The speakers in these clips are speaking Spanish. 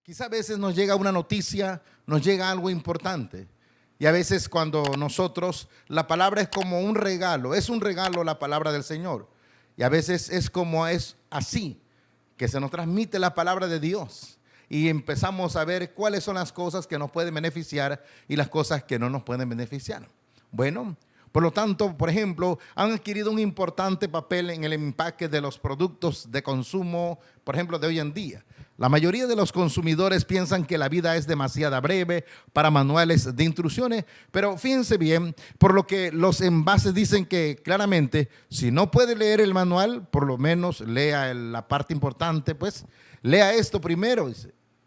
Quizá a veces nos llega una noticia, nos llega algo importante. Y a veces cuando nosotros, la palabra es como un regalo, es un regalo la palabra del Señor. Y a veces es como es así, que se nos transmite la palabra de Dios. Y empezamos a ver cuáles son las cosas que nos pueden beneficiar y las cosas que no nos pueden beneficiar. Bueno, por lo tanto, por ejemplo, han adquirido un importante papel en el empaque de los productos de consumo, por ejemplo, de hoy en día. La mayoría de los consumidores piensan que la vida es demasiado breve para manuales de instrucciones, pero fíjense bien, por lo que los envases dicen que claramente, si no puede leer el manual, por lo menos lea la parte importante, pues, lea esto primero,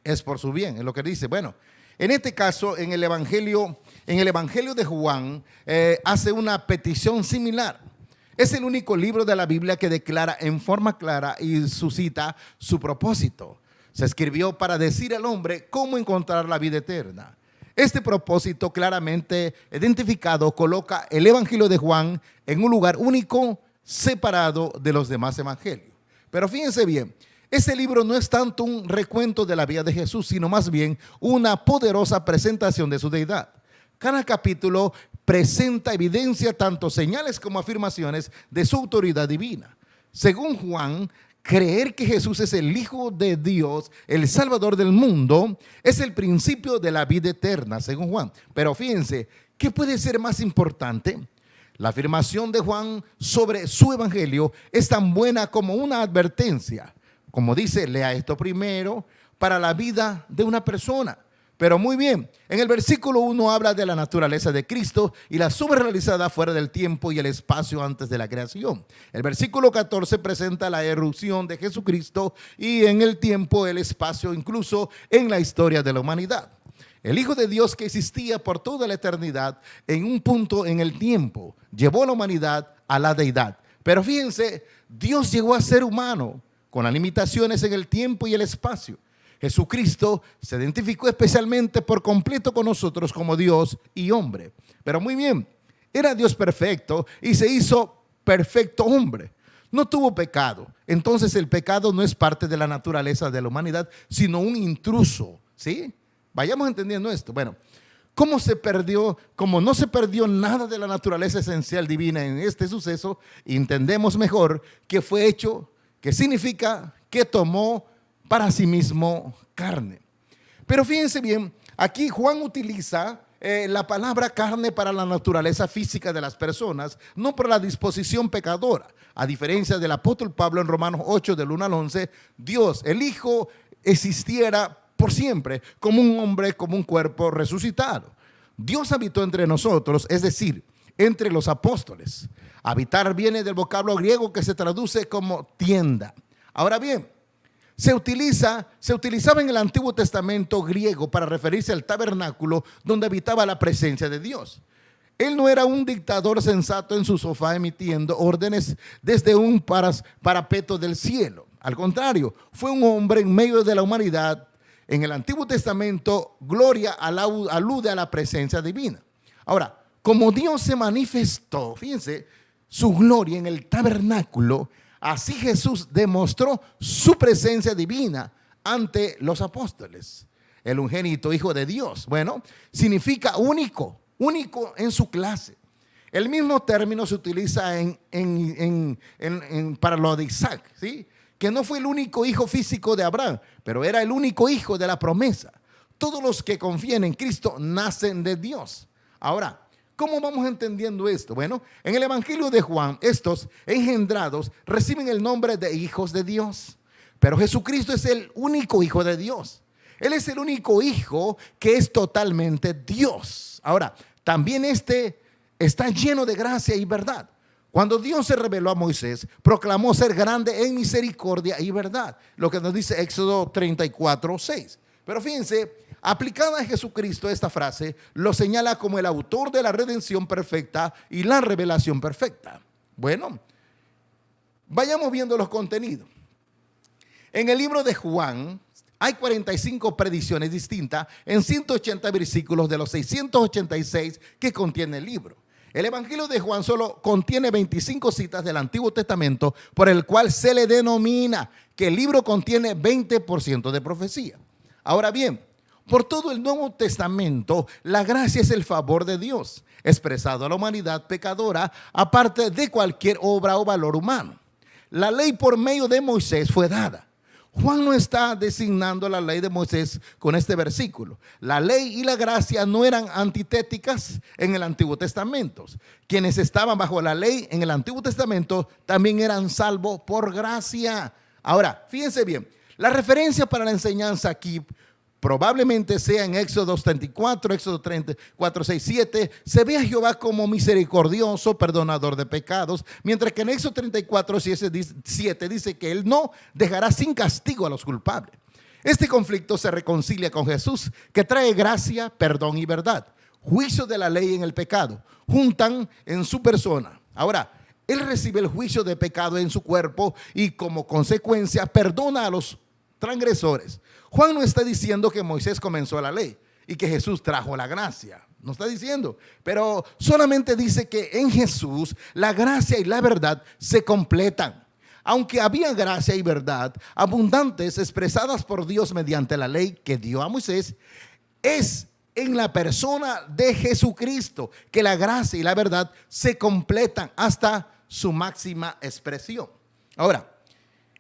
es por su bien, es lo que dice. Bueno, en este caso, en el Evangelio de Juan, hace una petición similar. Es el único libro de la Biblia que declara en forma clara y suscita su propósito. Se escribió para decir al hombre cómo encontrar la vida eterna. Este propósito claramente identificado coloca el Evangelio de Juan en un lugar único, separado de los demás evangelios. Pero fíjense bien, este libro no es tanto un recuento de la vida de Jesús, sino más bien una poderosa presentación de su deidad. Cada capítulo presenta evidencia, tanto señales como afirmaciones de su autoridad divina. Según Juan, creer que Jesús es el Hijo de Dios, el Salvador del mundo, es el principio de la vida eterna, según Juan. Pero fíjense, ¿qué puede ser más importante? La afirmación de Juan sobre su evangelio es tan buena como una advertencia. Como dice, lea esto primero para la vida de una persona. Pero muy bien, en el versículo 1 habla de la naturaleza de Cristo y la obra realizada fuera del tiempo y el espacio antes de la creación. El versículo 14 presenta la irrupción de Jesucristo y en el tiempo, el espacio, incluso en la historia de la humanidad. El Hijo de Dios, que existía por toda la eternidad, en un punto en el tiempo, llevó a la humanidad a la deidad. Pero fíjense, Dios llegó a ser humano con las limitaciones en el tiempo y el espacio. Jesucristo se identificó especialmente por completo con nosotros como Dios y hombre. Pero muy bien, era Dios perfecto y se hizo perfecto hombre. No tuvo pecado. Entonces el pecado no es parte de la naturaleza de la humanidad, sino un intruso. ¿Sí? Vayamos entendiendo esto. Bueno, ¿cómo se perdió? Como no se perdió nada de la naturaleza esencial divina en este suceso, entendemos mejor que fue hecho, que significa que tomó para sí mismo carne. Pero fíjense bien, aquí Juan utiliza la palabra carne para la naturaleza física de las personas, no por la disposición pecadora. A diferencia del apóstol Pablo en Romanos 8, del 1 al 11, Dios, el Hijo, existiera por siempre como un hombre, como un cuerpo resucitado. Dios habitó entre nosotros, es decir, entre los apóstoles. Habitar viene del vocablo griego que se traduce como tienda. Ahora bien, se utilizaba en el Antiguo Testamento griego para referirse al tabernáculo donde habitaba la presencia de Dios. Él no era un dictador sensato en su sofá emitiendo órdenes desde un parapeto del cielo. Al contrario, fue un hombre en medio de la humanidad. En el Antiguo Testamento, gloria alude a la presencia divina. Ahora, como Dios se manifestó, fíjense, su gloria en el tabernáculo, así Jesús demostró su presencia divina ante los apóstoles. El unigénito Hijo de Dios, bueno, significa único en su clase. El mismo término se utiliza para lo de Isaac, ¿sí? Que no fue el único hijo físico de Abraham, pero era el único hijo de la promesa. Todos los que confían en Cristo nacen de Dios. Ahora, ¿cómo vamos entendiendo esto? Bueno, en el Evangelio de Juan, estos engendrados reciben el nombre de hijos de Dios. Pero Jesucristo es el único Hijo de Dios. Él es el único Hijo que es totalmente Dios. Ahora, también este está lleno de gracia y verdad. Cuando Dios se reveló a Moisés, proclamó ser grande en misericordia y verdad. Lo que nos dice Éxodo 34, 6. Pero fíjense, aplicada a Jesucristo, esta frase lo señala como el autor de la redención perfecta y la revelación perfecta. Bueno, vayamos viendo los contenidos. En el libro de Juan hay 45 predicciones distintas en 180 versículos de los 686 que contiene el libro. El Evangelio de Juan solo contiene 25 citas del Antiguo Testamento, por el cual se le denomina que el libro contiene 20% de profecía. Ahora bien, por todo el Nuevo Testamento, la gracia es el favor de Dios, expresado a la humanidad pecadora, aparte de cualquier obra o valor humano. La ley por medio de Moisés fue dada. Juan no está designando la ley de Moisés con este versículo. La ley y la gracia no eran antitéticas en el Antiguo Testamento. Quienes estaban bajo la ley en el Antiguo Testamento también eran salvos por gracia. Ahora, fíjense bien, la referencia para la enseñanza aquí probablemente sea en Éxodo 34, Éxodo 34, 6, 7. Se ve a Jehová como misericordioso, perdonador de pecados, mientras que en Éxodo 34, 7 dice que Él no dejará sin castigo a los culpables. Este conflicto se reconcilia con Jesús, que trae gracia, perdón y verdad. Juicio de la ley en el pecado, juntan en su persona. Ahora, Él recibe el juicio de pecado en su cuerpo y como consecuencia perdona a los transgresores. Juan no está diciendo que Moisés comenzó la ley y que Jesús trajo la gracia. No está diciendo, pero solamente dice que en Jesús la gracia y la verdad se completan. Aunque había gracia y verdad abundantes expresadas por Dios mediante la ley que dio a Moisés, es en la persona de Jesucristo que la gracia y la verdad se completan hasta su máxima expresión. Ahora,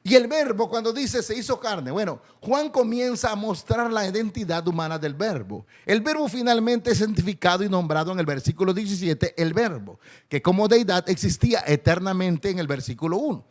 y el verbo cuando dice se hizo carne, bueno, Juan comienza a mostrar la identidad humana del verbo. El verbo finalmente es identificado y nombrado en el versículo 17, el verbo, que como deidad existía eternamente en el versículo 1.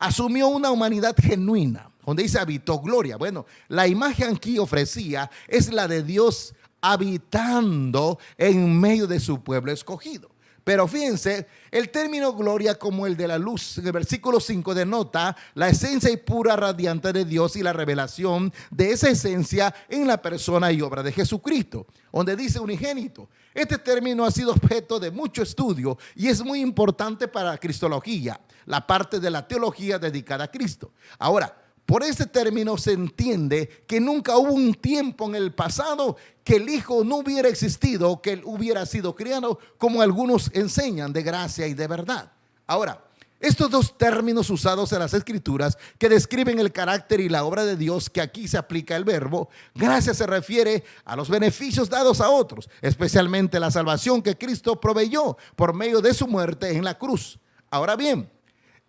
Asumió una humanidad genuina, donde dice habitó gloria. Bueno, la imagen aquí ofrecía es la de Dios habitando en medio de su pueblo escogido. Pero fíjense, el término gloria como el de la luz en el versículo 5 denota la esencia y pura radiante de Dios y la revelación de esa esencia en la persona y obra de Jesucristo, donde dice unigénito. Este término ha sido objeto de mucho estudio y es muy importante para la cristología, la parte de la teología dedicada a Cristo. Ahora, por este término se entiende que nunca hubo un tiempo en el pasado que el Hijo no hubiera existido, que Él hubiera sido criado, como algunos enseñan, de gracia y de verdad. Ahora, estos dos términos usados en las Escrituras que describen el carácter y la obra de Dios, que aquí se aplica el verbo, gracia se refiere a los beneficios dados a otros, especialmente la salvación que Cristo proveyó por medio de su muerte en la cruz. Ahora bien,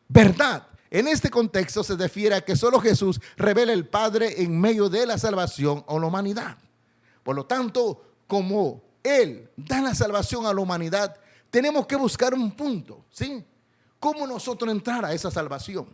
verdad. En este contexto se refiere a que solo Jesús revela el Padre en medio de la salvación a la humanidad. Por lo tanto, como Él da la salvación a la humanidad, tenemos que buscar un punto, ¿sí? ¿Cómo nosotros entrar a esa salvación?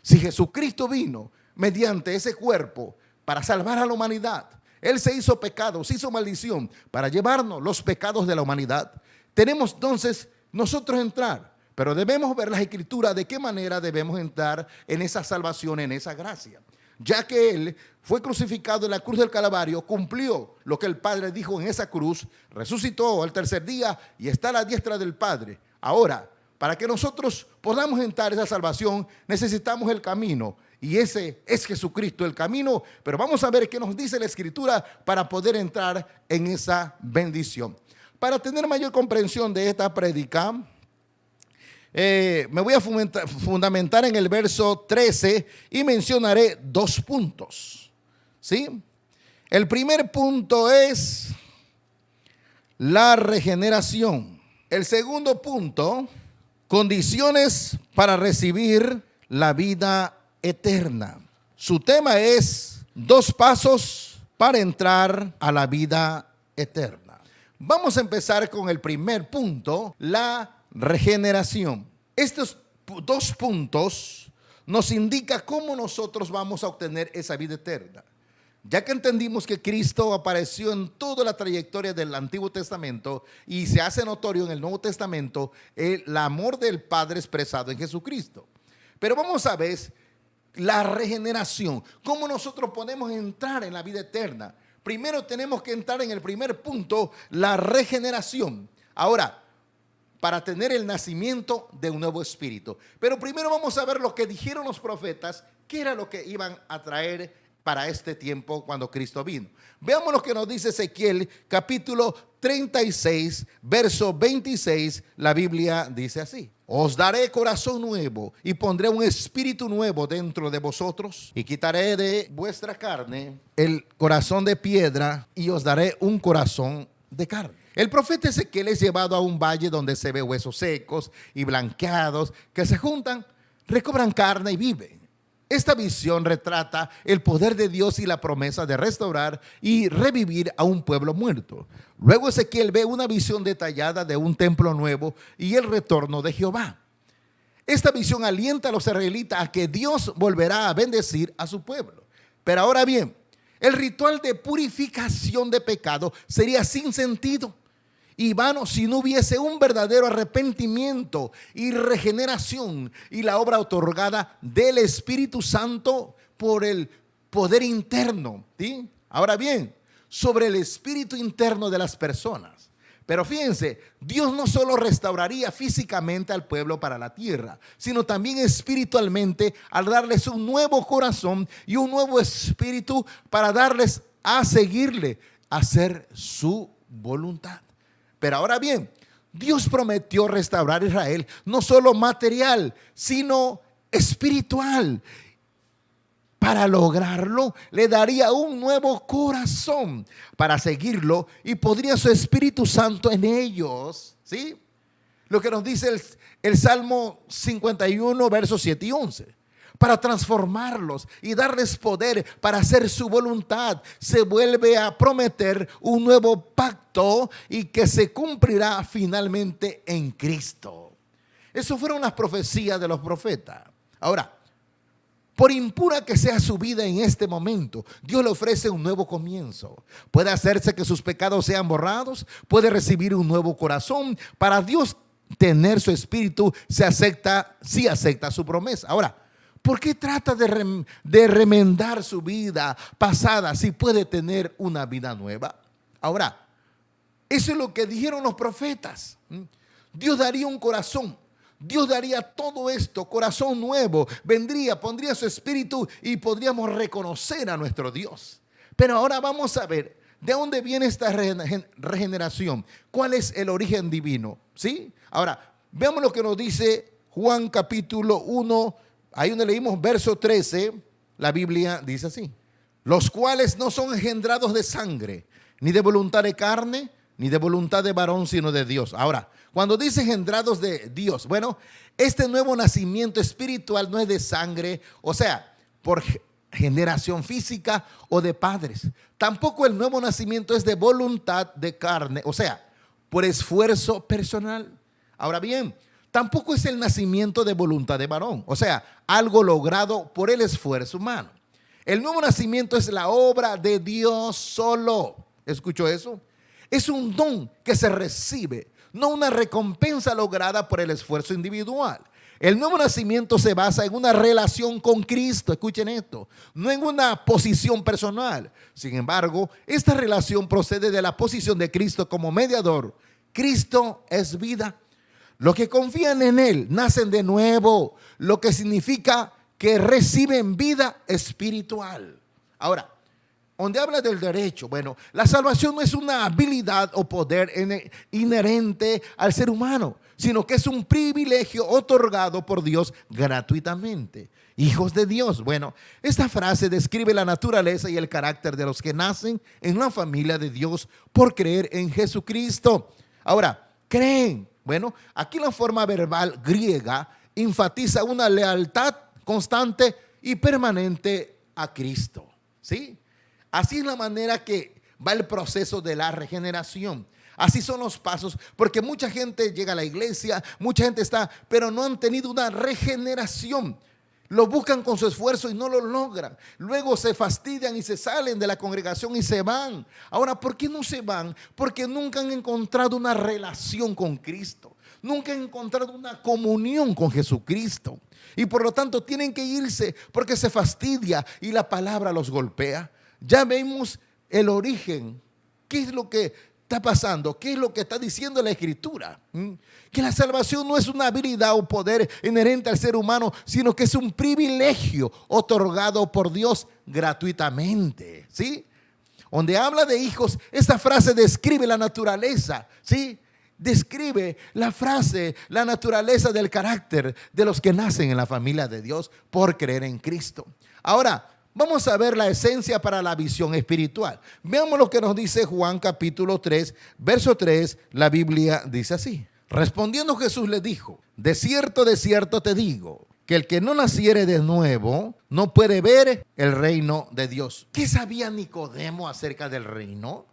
Si Jesucristo vino mediante ese cuerpo para salvar a la humanidad, Él se hizo pecado, se hizo maldición para llevarnos los pecados de la humanidad, tenemos entonces nosotros entrar. Pero debemos ver las Escrituras de qué manera debemos entrar en esa salvación, en esa gracia. Ya que Él fue crucificado en la cruz del Calvario, cumplió lo que el Padre dijo en esa cruz, resucitó al tercer día y está a la diestra del Padre. Ahora, para que nosotros podamos entrar en esa salvación, necesitamos el camino. Y ese es Jesucristo, el camino. Pero vamos a ver qué nos dice la Escritura para poder entrar en esa bendición. Para tener mayor comprensión de esta prédica, me voy a fundamentar en el verso 13 y mencionaré 2 puntos, ¿sí? El primer punto es la regeneración. El segundo punto, condiciones para recibir la vida eterna. Su tema es 2 pasos para entrar a la vida eterna. Vamos a empezar con el primer punto, la regeneración. Estos 2 puntos nos indican cómo nosotros vamos a obtener esa vida eterna. Ya que entendimos que Cristo apareció en toda la trayectoria del Antiguo Testamento y se hace notorio en el Nuevo Testamento el amor del Padre expresado en Jesucristo. Pero vamos a ver la regeneración, cómo nosotros podemos entrar en la vida eterna. Primero tenemos que entrar en el primer punto, la regeneración. Ahora, para tener el nacimiento de un nuevo espíritu. Pero primero vamos a ver lo que dijeron los profetas, qué era lo que iban a traer para este tiempo cuando Cristo vino. Veamos lo que nos dice Ezequiel capítulo 36, verso 26. La Biblia dice así: os daré corazón nuevo y pondré un espíritu nuevo dentro de vosotros, y quitaré de vuestra carne el corazón de piedra y os daré un corazón de carne. El profeta Ezequiel es llevado a un valle donde se ve huesos secos y blanqueados que se juntan, recobran carne y viven. Esta visión retrata el poder de Dios y la promesa de restaurar y revivir a un pueblo muerto. Luego Ezequiel ve una visión detallada de un templo nuevo y el retorno de Jehová. Esta visión alienta a los israelitas a que Dios volverá a bendecir a su pueblo. Pero ahora bien, el ritual de purificación de pecado sería sin sentido y vano si no hubiese un verdadero arrepentimiento y regeneración y la obra otorgada del Espíritu Santo por el poder interno, ¿sí? Ahora bien, sobre el espíritu interno de las personas. Pero fíjense, Dios no solo restauraría físicamente al pueblo para la tierra, sino también espiritualmente al darles un nuevo corazón y un nuevo espíritu para darles a seguirle, a hacer su voluntad. Pero ahora bien, Dios prometió restaurar a Israel no solo material, sino espiritual. Para lograrlo, le daría un nuevo corazón para seguirlo y pondría su Espíritu Santo en ellos, ¿sí? Lo que nos dice el Salmo 51, versos 7 y 11. Para transformarlos y darles poder para hacer su voluntad, se vuelve a prometer un nuevo pacto y que se cumplirá finalmente en Cristo. Esas fueron las profecías de los profetas. Ahora, por impura que sea su vida en este momento, Dios le ofrece un nuevo comienzo. Puede hacerse que sus pecados sean borrados, puede recibir un nuevo corazón. Para Dios tener su espíritu, sí acepta su promesa. Ahora, ¿por qué trata de remendar su vida pasada si puede tener una vida nueva? Ahora, eso es lo que dijeron los profetas. Dios daría un corazón. Dios daría todo esto, corazón nuevo, vendría, pondría su espíritu y podríamos reconocer a nuestro Dios. Pero ahora vamos a ver de dónde viene esta regeneración, cuál es el origen divino, ¿sí? Ahora, veamos lo que nos dice Juan capítulo 1, ahí donde leímos verso 13, la Biblia dice así: los cuales no son engendrados de sangre, ni de voluntad de carne, ni de voluntad de varón, sino de Dios. Ahora, cuando dice engendrados de Dios, bueno, este nuevo nacimiento espiritual no es de sangre, o sea, por generación física o de padres. Tampoco el nuevo nacimiento es de voluntad de carne, o sea, por esfuerzo personal. Ahora bien, tampoco es el nacimiento de voluntad de varón, o sea, algo logrado por el esfuerzo humano. El nuevo nacimiento es la obra de Dios solo. ¿Escuchó eso? Es un don que se recibe, no una recompensa lograda por el esfuerzo individual. El nuevo nacimiento se basa en una relación con Cristo, escuchen esto, no en una posición personal. Sin embargo, esta relación procede de la posición de Cristo como mediador. Cristo es vida. Los que confían en Él nacen de nuevo, lo que significa que reciben vida espiritual. Ahora, donde habla del derecho, bueno, la salvación no es una habilidad o poder inherente al ser humano, sino que es un privilegio otorgado por Dios gratuitamente. Hijos de Dios. Bueno, esta frase describe la naturaleza y el carácter de los que nacen en la familia de Dios por creer en Jesucristo. Ahora, creen. Bueno, aquí la forma verbal griega enfatiza una lealtad constante y permanente a Cristo, ¿sí? Así es la manera que va el proceso de la regeneración. Así son los pasos, porque mucha gente llega a la iglesia, mucha gente está, pero no han tenido una regeneración. Lo buscan con su esfuerzo y no lo logran. Luego se fastidian y se salen de la congregación y se van. Ahora, ¿por qué no se van? Porque nunca han encontrado una relación con Cristo. Nunca han encontrado una comunión con Jesucristo. Y por lo tanto tienen que irse porque se fastidia y la palabra los golpea. Ya vemos el origen. ¿Qué es lo que está pasando? ¿Qué es lo que está diciendo la Escritura? Que la salvación no es una habilidad o poder inherente al ser humano, sino que es un privilegio otorgado por Dios gratuitamente, ¿sí? Donde habla de hijos, esta frase describe la naturaleza, ¿sí? Describe la naturaleza del carácter de los que nacen en la familia de Dios por creer en Cristo. Ahora, vamos a ver la esencia para la visión espiritual. Veamos lo que nos dice Juan capítulo 3, verso 3. La Biblia dice así: respondiendo Jesús le dijo: de cierto te digo, que el que no naciere de nuevo no puede ver el reino de Dios. ¿Qué sabía Nicodemo acerca del reino?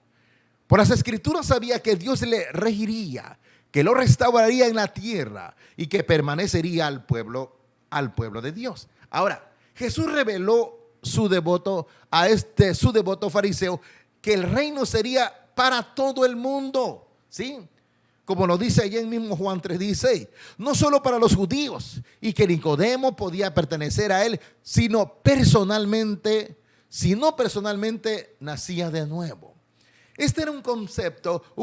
Por las Escrituras sabía que Dios le regiría, que lo restauraría en la tierra y que permanecería al pueblo de Dios. Ahora, Jesús reveló su devoto fariseo que el reino sería para todo el mundo, ¿sí? Como lo dice allá en mismo Juan 3:16, no solo para los judíos, y que Nicodemo podía pertenecer a él, sino personalmente nacía de nuevo. Este era un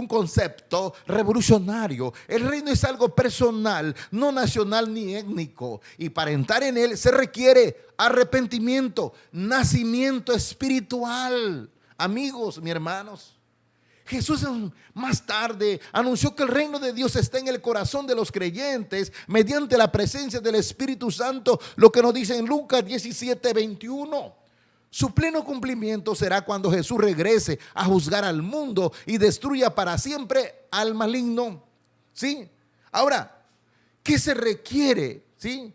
concepto revolucionario. El reino es algo personal, no nacional ni étnico. Y para entrar en él se requiere arrepentimiento, nacimiento espiritual. Amigos, mis hermanos, Jesús más tarde anunció que el reino de Dios está en el corazón de los creyentes mediante la presencia del Espíritu Santo, lo que nos dice en Lucas 17:21. Su pleno cumplimiento será cuando Jesús regrese a juzgar al mundo y destruya para siempre al maligno, ¿sí? Ahora, ¿qué se requiere? ¿Sí?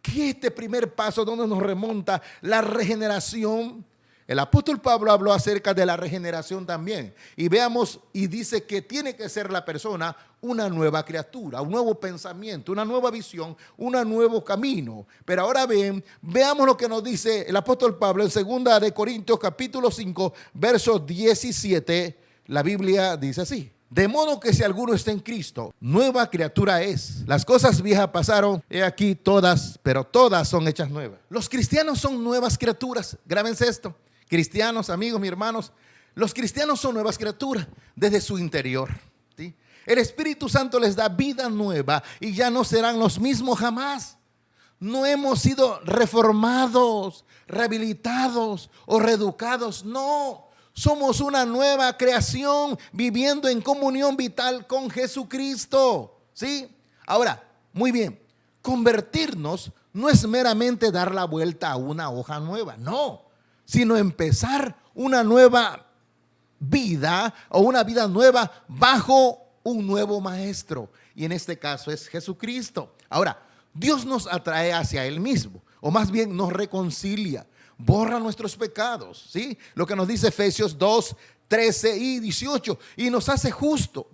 ¿Qué este primer paso donde nos remonta la regeneración? El apóstol Pablo habló acerca de la regeneración también. Y veamos, y dice que tiene que ser la persona una nueva criatura, un nuevo pensamiento, una nueva visión, un nuevo camino. Pero ahora veamos lo que nos dice el apóstol Pablo en 2 de Corintios capítulo 5, verso 17. La Biblia dice así: de modo que si alguno está en Cristo, nueva criatura es. Las cosas viejas pasaron, he aquí todas, pero todas son hechas nuevas. Los cristianos son nuevas criaturas. Grábense esto. Cristianos, amigos, mis hermanos, los cristianos son nuevas criaturas desde su interior, ¿sí? El Espíritu Santo les da vida nueva y ya no serán los mismos jamás. No hemos sido reformados, rehabilitados o reeducados, no. Somos una nueva creación viviendo en comunión vital con Jesucristo, ¿sí? Ahora, muy bien, convertirnos no es meramente dar la vuelta a una hoja nueva, no, sino empezar una nueva vida o una vida nueva bajo un nuevo maestro. Y en este caso es Jesucristo. Ahora, Dios nos atrae hacia Él mismo, o más bien nos reconcilia, borra nuestros pecados, ¿sí? Lo que nos dice Efesios 2, 13 y 18, y nos hace justo.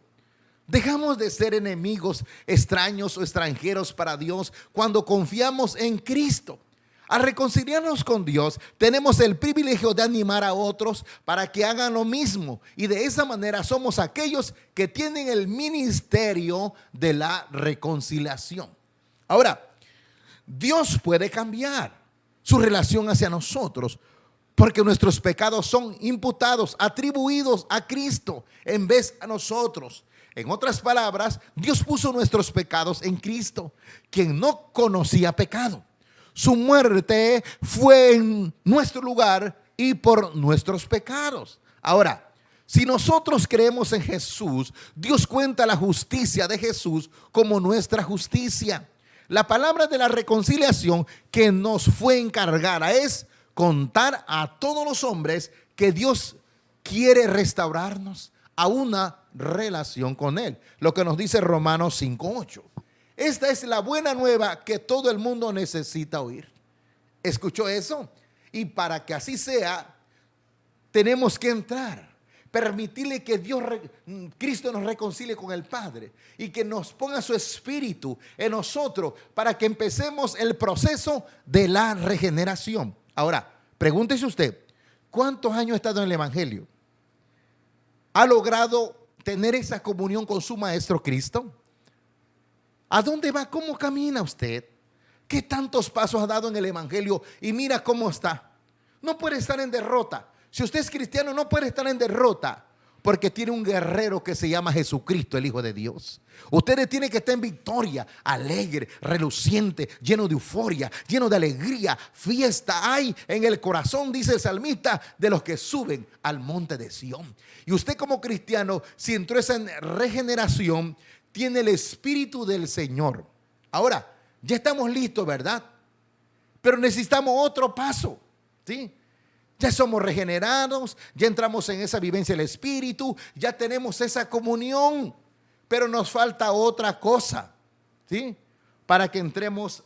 Dejamos de ser enemigos, extraños o extranjeros para Dios cuando confiamos en Cristo. Al reconciliarnos con Dios, tenemos el privilegio de animar a otros para que hagan lo mismo. Y de esa manera somos aquellos que tienen el ministerio de la reconciliación. Ahora, Dios puede cambiar su relación hacia nosotros porque nuestros pecados son imputados, atribuidos a Cristo en vez a nosotros. En otras palabras, Dios puso nuestros pecados en Cristo, quien no conocía pecado. Su muerte fue en nuestro lugar y por nuestros pecados. Ahora, si nosotros creemos en Jesús, Dios cuenta la justicia de Jesús como nuestra justicia. La palabra de la reconciliación que nos fue encargada es contar a todos los hombres que Dios quiere restaurarnos a una relación con Él. Lo que nos dice Romanos 5:8. Esta es la buena nueva que todo el mundo necesita oír. ¿Escuchó eso? Y para que así sea, tenemos que entrar, permitirle que Cristo nos reconcilie con el Padre y que nos ponga su Espíritu en nosotros para que empecemos el proceso de la regeneración. Ahora, pregúntese usted, ¿cuántos años ha estado en el Evangelio? ¿Ha logrado tener esa comunión con su Maestro Cristo? ¿A dónde va? ¿Cómo camina usted? ¿Qué tantos pasos ha dado en el Evangelio? Y mira cómo está. No puede estar en derrota. Si usted es cristiano, no puede estar en derrota, Porque tiene un guerrero que se llama Jesucristo, el Hijo de Dios. Ustedes tienen que estar en victoria, alegre, reluciente, lleno de euforia, lleno de alegría. Fiesta hay en el corazón, dice el salmista, de los que suben al monte de Sión. Y usted como cristiano, si entró esa regeneración, tiene el Espíritu del Señor. Ahora, ya estamos listos, ¿verdad? Pero necesitamos otro paso, ¿sí? Ya somos regenerados, ya entramos en esa vivencia del Espíritu, ya tenemos esa comunión, pero nos falta otra cosa, ¿sí? Para que entremos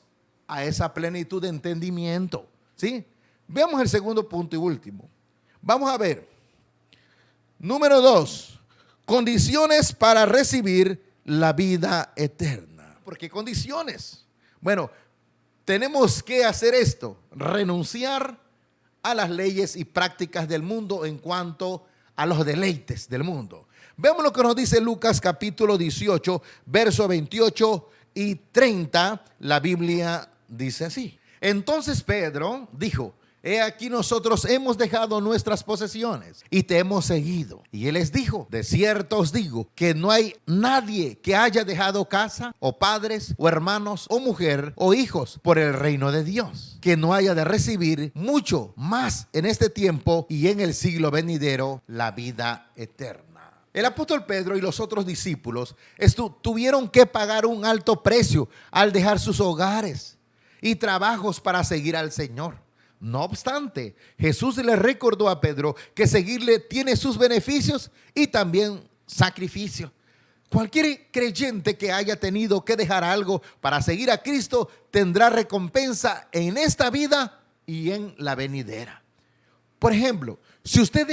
a esa plenitud de entendimiento, ¿sí? Veamos el segundo punto y último. Vamos a ver. Número 2, condiciones para recibir la vida eterna. ¿Por qué condiciones? Bueno, tenemos que hacer esto, renunciar a las leyes y prácticas del mundo en cuanto a los deleites del mundo. Veamos lo que nos dice Lucas capítulo 18, versos 28 y 30. La Biblia dice así. Entonces Pedro dijo: he aquí nosotros hemos dejado nuestras posesiones y te hemos seguido. Y él les dijo: de cierto os digo que no hay nadie que haya dejado casa o padres o hermanos o mujer o hijos por el reino de Dios, que no haya de recibir mucho más en este tiempo y en el siglo venidero la vida eterna. El apóstol Pedro y los otros discípulos tuvieron que pagar un alto precio al dejar sus hogares y trabajos para seguir al Señor. No obstante, Jesús le recordó a Pedro que seguirle tiene sus beneficios y también sacrificio. Cualquier creyente que haya tenido que dejar algo para seguir a Cristo tendrá recompensa en esta vida y en la venidera. Por ejemplo, si usted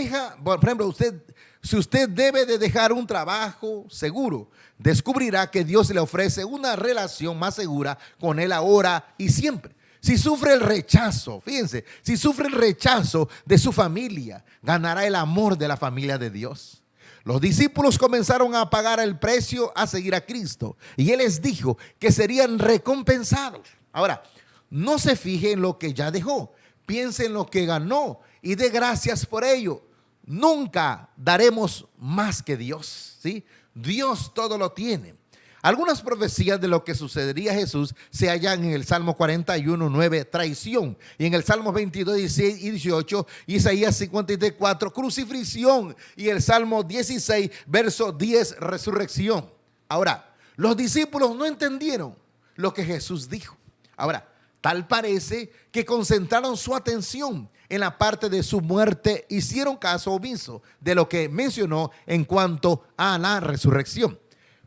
debe de dejar un trabajo seguro, descubrirá que Dios le ofrece una relación más segura con Él ahora y siempre. Si sufre el rechazo, fíjense, si sufre el rechazo de su familia, ganará el amor de la familia de Dios. Los discípulos comenzaron a pagar el precio a seguir a Cristo y Él les dijo que serían recompensados. Ahora, no se fije en lo que ya dejó, piense en lo que ganó y dé gracias por ello. Nunca daremos más que Dios, ¿sí? Dios todo lo tiene. Algunas profecías de lo que sucedería a Jesús se hallan en el Salmo 41, 9, traición, y en el Salmo 22, 16 y 18, Isaías 54, crucifixión, y el Salmo 16, verso 10, resurrección. Ahora, los discípulos no entendieron lo que Jesús dijo. Ahora, tal parece que concentraron su atención en la parte de su muerte, hicieron caso omiso de lo que mencionó en cuanto a la resurrección.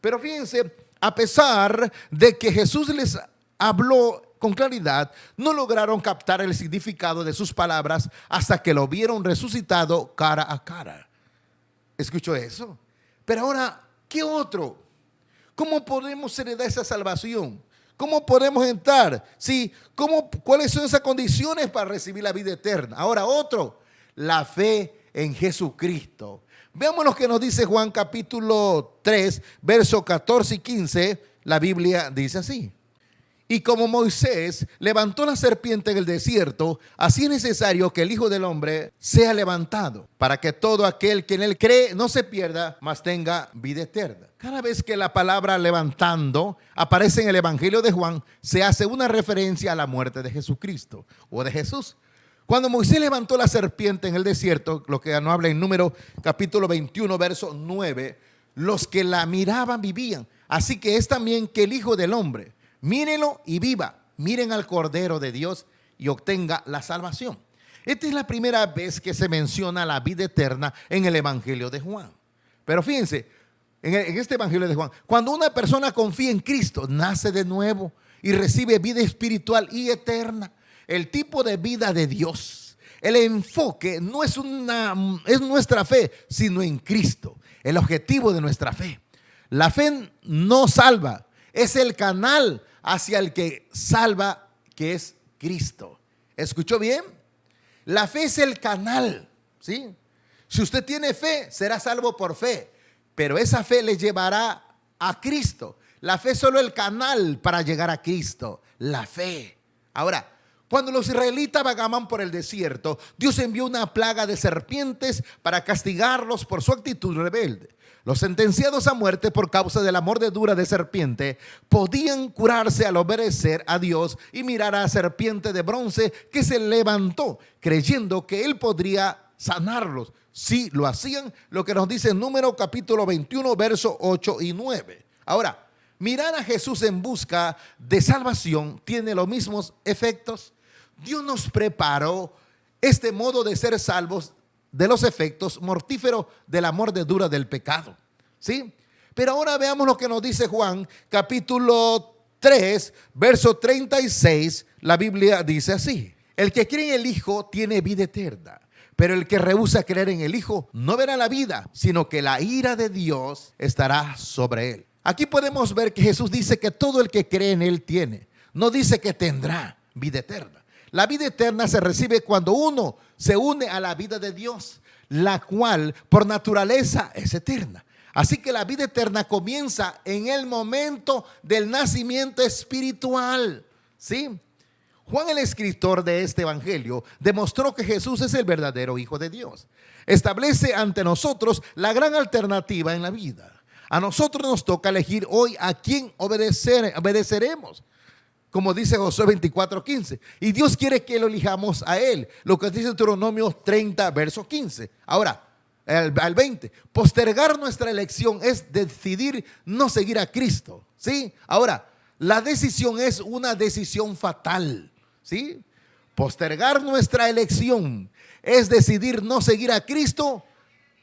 Pero fíjense, a pesar de que Jesús les habló con claridad, no lograron captar el significado de sus palabras hasta que lo vieron resucitado cara a cara. ¿Escuchó eso? Pero ahora, ¿qué otro? ¿Cómo podemos heredar esa salvación? ¿Cómo podemos entrar? ¿Sí? ¿Cuáles son esas condiciones para recibir la vida eterna? Ahora otro, la fe en Jesucristo. Veamos lo que nos dice Juan capítulo 3, versos 14 y 15. La Biblia dice así: y como Moisés levantó la serpiente en el desierto, así es necesario que el Hijo del Hombre sea levantado, para que todo aquel que en él cree no se pierda, mas tenga vida eterna. Cada vez que la palabra levantando aparece en el Evangelio de Juan, se hace una referencia a la muerte de Jesucristo o de Jesús. Cuando Moisés levantó la serpiente en el desierto, lo que no habla en Número capítulo 21, verso 9, los que la miraban vivían. Así que es también que el Hijo del Hombre, mírenlo y viva, miren al Cordero de Dios y obtenga la salvación. Esta es la primera vez que se menciona la vida eterna en el Evangelio de Juan. Pero fíjense, en este Evangelio de Juan, cuando una persona confía en Cristo, nace de nuevo y recibe vida espiritual y eterna. El tipo de vida de Dios, el enfoque no es nuestra fe, sino en Cristo, el objetivo de nuestra fe. La fe no salva, es el canal hacia el que salva, que es Cristo. ¿Escuchó bien? La fe es el canal, ¿sí? Si usted tiene fe, será salvo por fe, pero esa fe le llevará a Cristo. La fe es solo el canal para llegar a Cristo, la fe. Ahora, Cuando los israelitas vagaban por el desierto, Dios envió una plaga de serpientes para castigarlos por su actitud rebelde. Los sentenciados a muerte por causa de la mordedura de serpiente podían curarse al obedecer a Dios y mirar a la serpiente de bronce que se levantó, creyendo que Él podría sanarlos. Si lo hacían, lo que nos dice en Número capítulo 21, versos 8 y 9. Ahora, mirar a Jesús en busca de salvación tiene los mismos efectos. Dios nos preparó este modo de ser salvos de los efectos mortíferos de la mordedura del pecado, ¿sí? Pero ahora veamos lo que nos dice Juan, capítulo 3, verso 36. La Biblia dice así: el que cree en el Hijo tiene vida eterna, pero el que rehúsa creer en el Hijo no verá la vida, sino que la ira de Dios estará sobre él. Aquí podemos ver que Jesús dice que todo el que cree en Él tiene, no dice que tendrá vida eterna. La vida eterna se recibe cuando uno se une a la vida de Dios, la cual por naturaleza es eterna. Así que la vida eterna comienza en el momento del nacimiento espiritual, ¿sí? Juan, el escritor de este evangelio, demostró que Jesús es el verdadero Hijo de Dios. Establece ante nosotros la gran alternativa en la vida. A nosotros nos toca elegir hoy a quién obedeceremos. Como dice Josué 24:15. Y Dios quiere que lo elijamos a Él. Lo que dice Deuteronomio 30, verso 15. Ahora, al 20. Postergar nuestra elección es decidir no seguir a Cristo, ¿sí? Ahora, la decisión es una decisión fatal, ¿sí? Postergar nuestra elección es decidir no seguir a Cristo.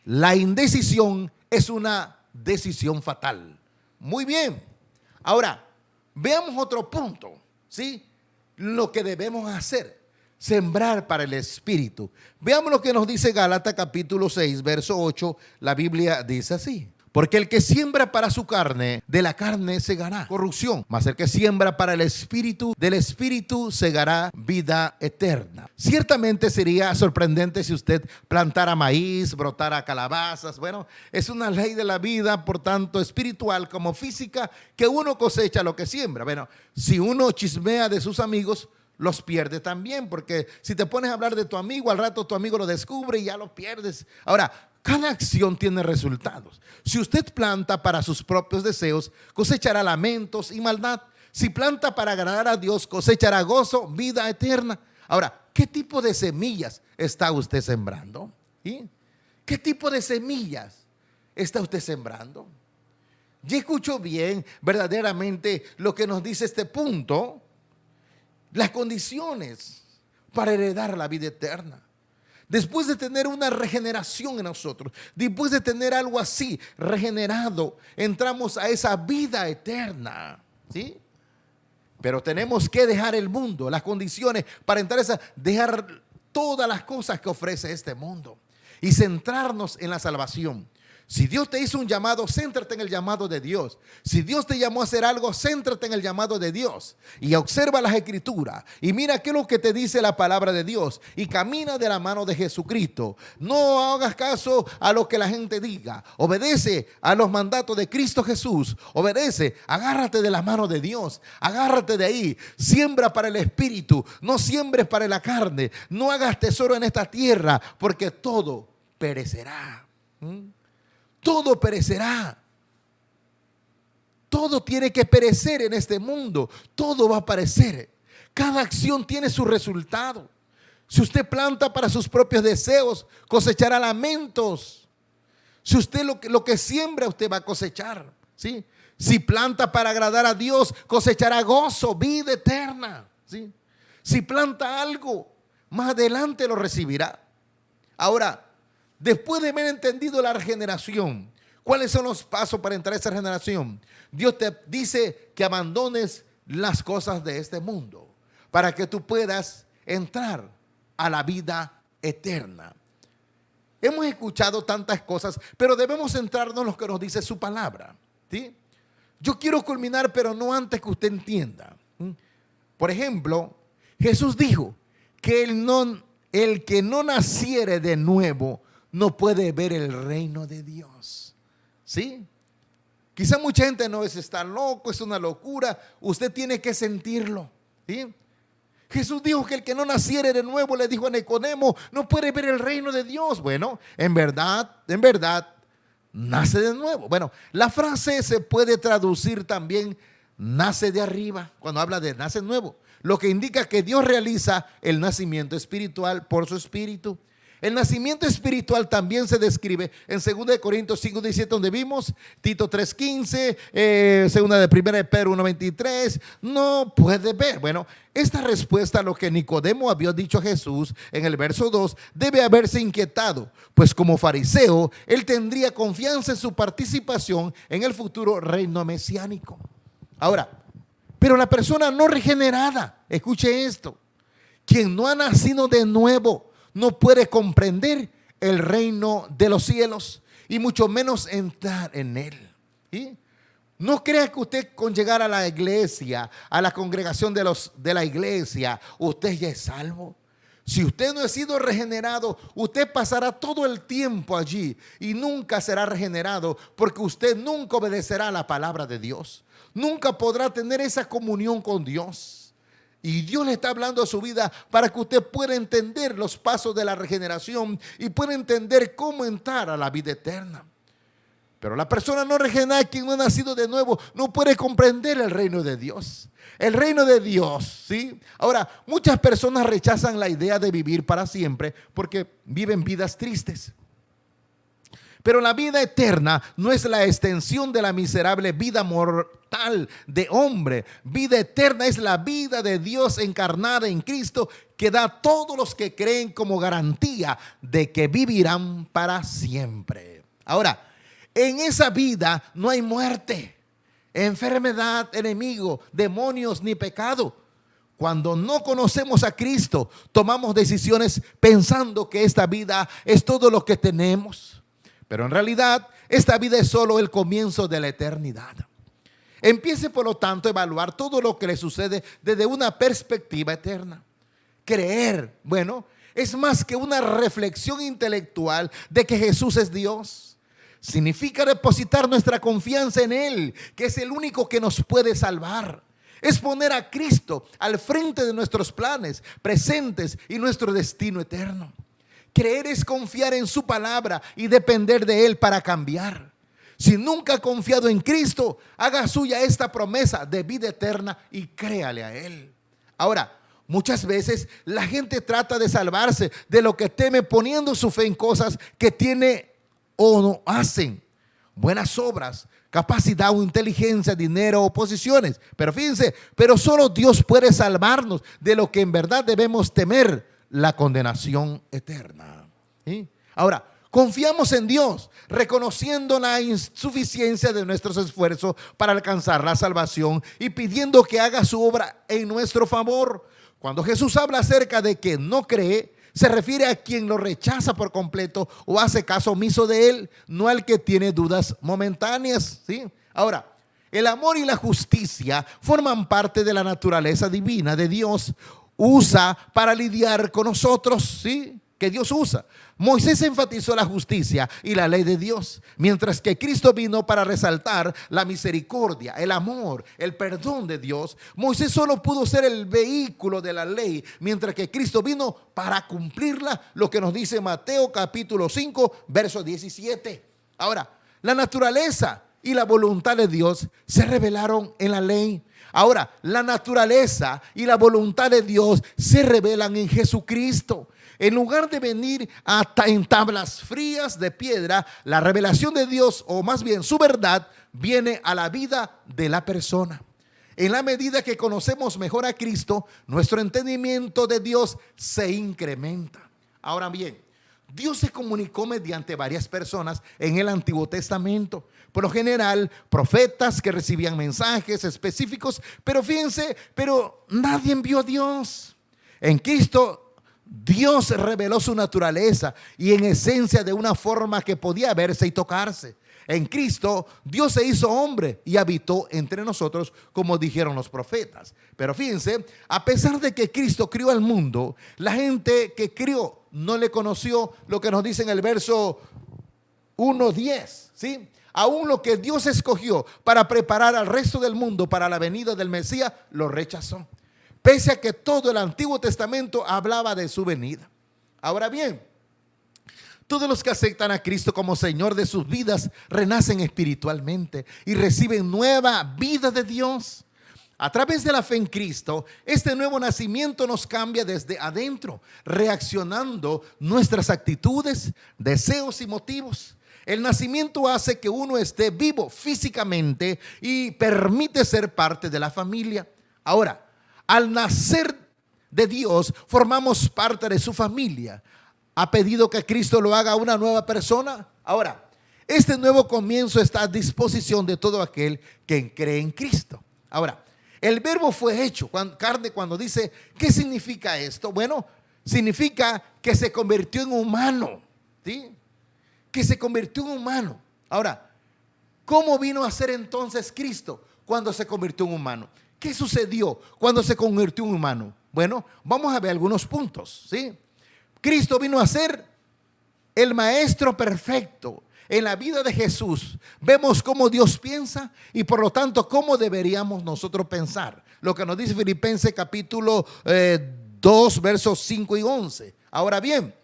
La indecisión es una decisión fatal. Muy bien. Ahora, veamos otro punto, ¿sí? Lo que debemos hacer, sembrar para el Espíritu. Veamos lo que nos dice Gálatas capítulo 6, verso 8. La Biblia dice así: porque el que siembra para su carne, de la carne segará corrupción, mas el que siembra para el Espíritu, del Espíritu segará vida eterna. Ciertamente sería sorprendente si usted plantara maíz, brotara calabazas. Bueno, es una ley de la vida, por tanto espiritual como física, que uno cosecha lo que siembra. Bueno, si uno chismea de sus amigos, los pierde también, porque si te pones a hablar de tu amigo, al rato tu amigo lo descubre y ya lo pierdes. Ahora, cada acción tiene resultados. Si usted planta para sus propios deseos, cosechará lamentos y maldad. Si planta para agradar a Dios, cosechará gozo, vida eterna. Ahora, ¿qué tipo de semillas está usted sembrando? ¿Sí? ¿Qué tipo de semillas está usted sembrando? Ya escucho bien verdaderamente lo que nos dice este punto. Las condiciones para heredar la vida eterna. Después de tener una regeneración en nosotros, después de tener algo así regenerado, entramos a esa vida eterna, ¿sí? Pero tenemos que dejar el mundo, las condiciones para entrar a esa, dejar todas las cosas que ofrece este mundo y centrarnos en la salvación. Si Dios te hizo un llamado, céntrate en el llamado de Dios. Si Dios te llamó a hacer algo, céntrate en el llamado de Dios. Y observa las escrituras. Y mira qué es lo que te dice la palabra de Dios. Y camina de la mano de Jesucristo. No hagas caso a lo que la gente diga. Obedece a los mandatos de Cristo Jesús. Obedece, agárrate de la mano de Dios. Agárrate de ahí. Siembra para el Espíritu. No siembres para la carne. No hagas tesoro en esta tierra, porque todo perecerá. Todo perecerá. Todo tiene que perecer en este mundo. Todo va a perecer. Cada acción tiene su resultado. Si usted planta para sus propios deseos, cosechará lamentos. Si usted lo que siembra, usted va a cosechar, ¿sí? Si planta para agradar a Dios, cosechará gozo, vida eterna, ¿sí? Si planta algo, más adelante lo recibirá. Ahora, después de haber entendido la regeneración, ¿cuáles son los pasos para entrar a esa regeneración? Dios te dice que abandones las cosas de este mundo para que tú puedas entrar a la vida eterna. Hemos escuchado tantas cosas, pero debemos centrarnos en lo que nos dice su palabra, ¿sí? Yo quiero culminar, pero no antes que usted entienda. Por ejemplo, Jesús dijo que el que no naciere de nuevo no puede ver el reino de Dios, ¿sí? Quizá mucha gente no es estar loco, es una locura. Usted tiene que sentirlo, ¿sí? Jesús dijo que el que no naciere de nuevo, le dijo a Nicodemo, no puede ver el reino de Dios. Bueno, en verdad, nace de nuevo. Bueno, la frase se puede traducir también, nace de arriba, cuando habla de nace de nuevo, lo que indica que Dios realiza el nacimiento espiritual por su espíritu. El nacimiento espiritual también se describe en 2 Corintios 5:17, donde vimos, Tito 3:15, 1 de Pedro 1:23, no puede ver. Bueno, esta respuesta a lo que Nicodemo había dicho a Jesús en el verso 2 debe haberse inquietado, pues como fariseo, él tendría confianza en su participación en el futuro reino mesiánico. Ahora, pero la persona no regenerada, escuche esto, quien no ha nacido de nuevo, no puede comprender el reino de los cielos y mucho menos entrar en él. ¿Sí? No crea que usted con llegar a la iglesia, a la congregación de la iglesia, usted ya es salvo. Si usted no ha sido regenerado, usted pasará todo el tiempo allí y nunca será regenerado, porque usted nunca obedecerá a la palabra de Dios. Nunca podrá tener esa comunión con Dios. Y Dios le está hablando a su vida para que usted pueda entender los pasos de la regeneración y pueda entender cómo entrar a la vida eterna. Pero la persona no regenerada, quien no ha nacido de nuevo, no puede comprender el reino de Dios. El reino de Dios, ¿sí? Ahora, muchas personas rechazan la idea de vivir para siempre porque viven vidas tristes. Pero la vida eterna no es la extensión de la miserable vida mortal de hombre. Vida eterna es la vida de Dios encarnada en Cristo, que da a todos los que creen como garantía de que vivirán para siempre. Ahora, en esa vida no hay muerte, enfermedad, enemigo, demonios ni pecado. Cuando no conocemos a Cristo, tomamos decisiones pensando que esta vida es todo lo que tenemos. Pero en realidad, esta vida es solo el comienzo de la eternidad. Empiece, por lo tanto, a evaluar todo lo que le sucede desde una perspectiva eterna. Creer, bueno, es más que una reflexión intelectual de que Jesús es Dios. Significa depositar nuestra confianza en Él, que es el único que nos puede salvar. Es poner a Cristo al frente de nuestros planes presentes y nuestro destino eterno. Creer es confiar en su palabra y depender de Él para cambiar. Si nunca ha confiado en Cristo, haga suya esta promesa de vida eterna y créale a Él. Ahora, muchas veces la gente trata de salvarse de lo que teme poniendo su fe en cosas que tiene o no hacen. Buenas obras, capacidad o inteligencia, dinero o posiciones. Pero fíjense, pero solo Dios puede salvarnos de lo que en verdad debemos temer: la condenación eterna. ¿Sí? Ahora, confiamos en Dios, reconociendo la insuficiencia de nuestros esfuerzos para alcanzar la salvación y pidiendo que haga su obra en nuestro favor. Cuando Jesús habla acerca de que no cree, se refiere a quien lo rechaza por completo o hace caso omiso de Él, no al que tiene dudas momentáneas. ¿Sí? Ahora, el amor y la justicia forman parte de la naturaleza divina de Dios. Usa para lidiar con nosotros, ¿sí? Que Dios usa. Moisés enfatizó la justicia y la ley de Dios, mientras que Cristo vino para resaltar la misericordia, el amor, el perdón de Dios. Moisés solo pudo ser el vehículo de la ley, mientras que Cristo vino para cumplirla, lo que nos dice Mateo capítulo 5, verso 17. Ahora, la naturaleza y la voluntad de Dios se revelaron en la ley. Ahora, la naturaleza y la voluntad de Dios se revelan en Jesucristo. En lugar de venir en tablas frías de piedra, la revelación de Dios, o más bien su verdad, viene a la vida de la persona. En la medida que conocemos mejor a Cristo, nuestro entendimiento de Dios se incrementa. Ahora bien, Dios se comunicó mediante varias personas en el Antiguo Testamento. Por lo general, profetas que recibían mensajes específicos, pero fíjense, pero nadie envió a Dios. En Cristo, Dios reveló su naturaleza y en esencia de una forma que podía verse y tocarse. En Cristo, Dios se hizo hombre y habitó entre nosotros, como dijeron los profetas. Pero fíjense, a pesar de que Cristo crió al mundo, la gente que crió no le conoció, lo que nos dice en el verso 1:10, ¿sí? Aún lo que Dios escogió para preparar al resto del mundo para la venida del Mesías, lo rechazó. pese a que todo el Antiguo Testamento hablaba de su venida. Ahora bien, todos los que aceptan a Cristo como Señor de sus vidas renacen espiritualmente y reciben nueva vida de Dios. A través de la fe en Cristo, este nuevo nacimiento nos cambia desde adentro, reaccionando nuestras actitudes, deseos y motivos. El nacimiento hace que uno esté vivo físicamente y permite ser parte de la familia. Ahora, al nacer de Dios, formamos parte de su familia. ¿Ha pedido que Cristo lo haga una nueva persona? Ahora, este nuevo comienzo está a disposición de todo aquel que cree en Cristo. Ahora, el verbo fue hecho carne cuando dice, ¿qué significa esto? Bueno, significa que se convirtió en humano, ¿sí? Que se convirtió en humano. Ahora, ¿cómo vino a ser entonces Cristo cuando se convirtió en humano? ¿Qué sucedió cuando se convirtió en humano? Bueno, vamos a ver algunos puntos, ¿sí? Cristo vino a ser el maestro perfecto. En la vida de Jesús vemos cómo Dios piensa y por lo tanto cómo deberíamos nosotros pensar. Lo que nos dice Filipenses capítulo 2 versos 5 y 11. Ahora bien,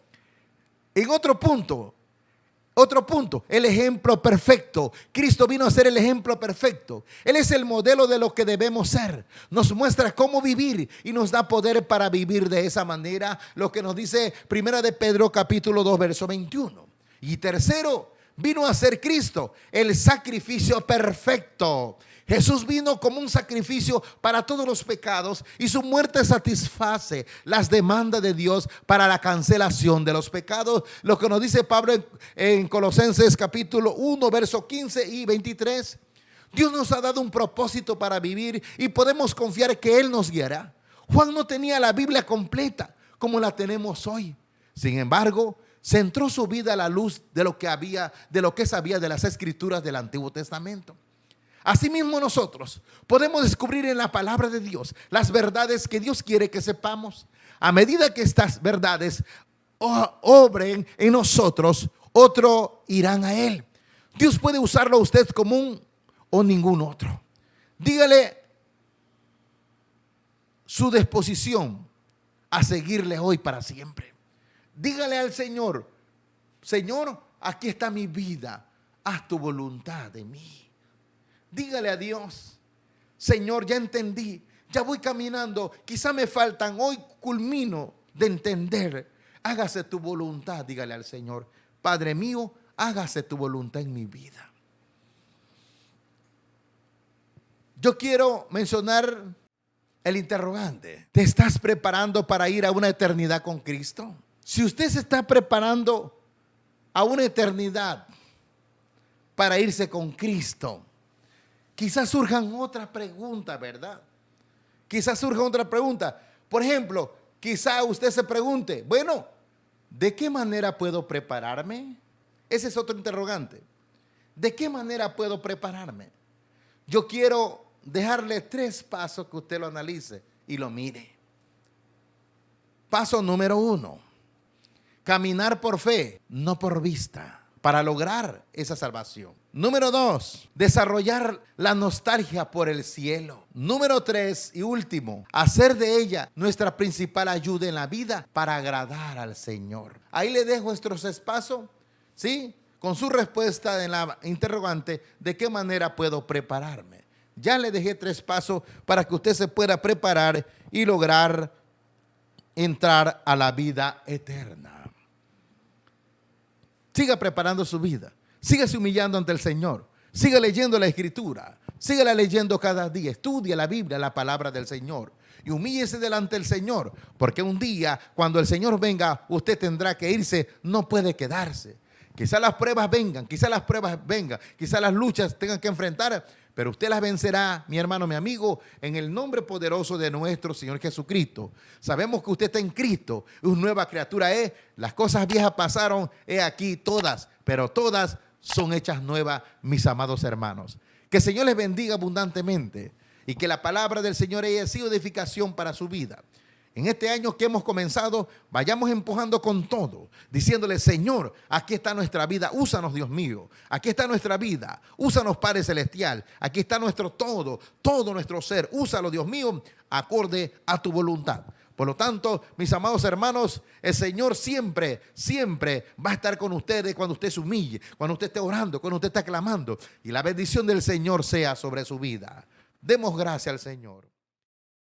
en otro punto, el ejemplo perfecto. Cristo vino a ser el ejemplo perfecto. Él es el modelo de lo que debemos ser. Nos muestra cómo vivir y nos da poder para vivir de esa manera. Lo que nos dice Primera de Pedro capítulo 2 verso 21. Y tercero, vino a ser Cristo el sacrificio perfecto. Jesús vino como un sacrificio para todos los pecados y su muerte satisface las demandas de Dios para la cancelación de los pecados. Lo que nos dice Pablo en Colosenses capítulo 1 versos 15 y 23. Dios nos ha dado un propósito para vivir y podemos confiar que Él nos guiará. Juan no tenía la Biblia completa como la tenemos hoy. Sin embargo, centró su vida a la luz de lo que sabía de las escrituras del Antiguo Testamento. Asimismo nosotros podemos descubrir en la palabra de Dios las verdades que Dios quiere que sepamos. A medida que estas verdades obren en nosotros, otros irán a Él. Dios puede usarlo a usted como un o ningún otro. Dígale su disposición a seguirle hoy para siempre. Dígale al Señor, Señor, aquí está mi vida, haz tu voluntad de mí. Dígale a Dios, Señor, ya entendí, ya voy caminando, quizá me faltan, hoy culmino de entender, hágase tu voluntad. Dígale al Señor, Padre mío, hágase tu voluntad en mi vida. Yo quiero mencionar el interrogante. ¿Te estás preparando para ir a una eternidad con Cristo? Si usted se está preparando a una eternidad para irse con Cristo, quizás surjan otras preguntas, ¿verdad? Quizás surja otra pregunta. Por ejemplo, quizás usted se pregunte, bueno, ¿de qué manera puedo prepararme? Ese es otro interrogante. ¿De qué manera puedo prepararme? Yo quiero dejarle 3 pasos que usted lo analice y lo mire. Paso número 1. Caminar por fe, no por vista, para lograr esa salvación. Número 2, desarrollar la nostalgia por el cielo. Número 3 y último, hacer de ella nuestra principal ayuda en la vida para agradar al Señor. Ahí le dejo estos espacios, ¿sí? Con su respuesta en la interrogante, ¿de qué manera puedo prepararme? Ya le dejé 3 pasos para que usted se pueda preparar y lograr entrar a la vida eterna. Siga preparando su vida. Sígase humillando ante el Señor. Siga leyendo la Escritura. Sígala leyendo cada día. Estudia la Biblia, la palabra del Señor. Y humíllese delante del Señor. Porque un día, cuando el Señor venga, usted tendrá que irse. No puede quedarse. Quizás las pruebas vengan. Quizás las luchas tengan que enfrentar. Pero usted las vencerá, mi hermano, mi amigo, en el nombre poderoso de nuestro Señor Jesucristo. Sabemos que usted está en Cristo, una nueva criatura es. Las cosas viejas pasaron, he aquí todas, pero todas son hechas nuevas, mis amados hermanos. Que el Señor les bendiga abundantemente y que la palabra del Señor haya sido edificación para su vida. En este año que hemos comenzado, vayamos empujando con todo, diciéndole, Señor, aquí está nuestra vida, úsanos, Dios mío. Aquí está nuestra vida, úsanos, Padre Celestial. Aquí está nuestro todo, todo nuestro ser. Úsalo, Dios mío, acorde a tu voluntad. Por lo tanto, mis amados hermanos, el Señor siempre, siempre va a estar con ustedes cuando usted se humille, cuando usted esté orando, cuando usted esté clamando. Y la bendición del Señor sea sobre su vida. Demos gracias al Señor.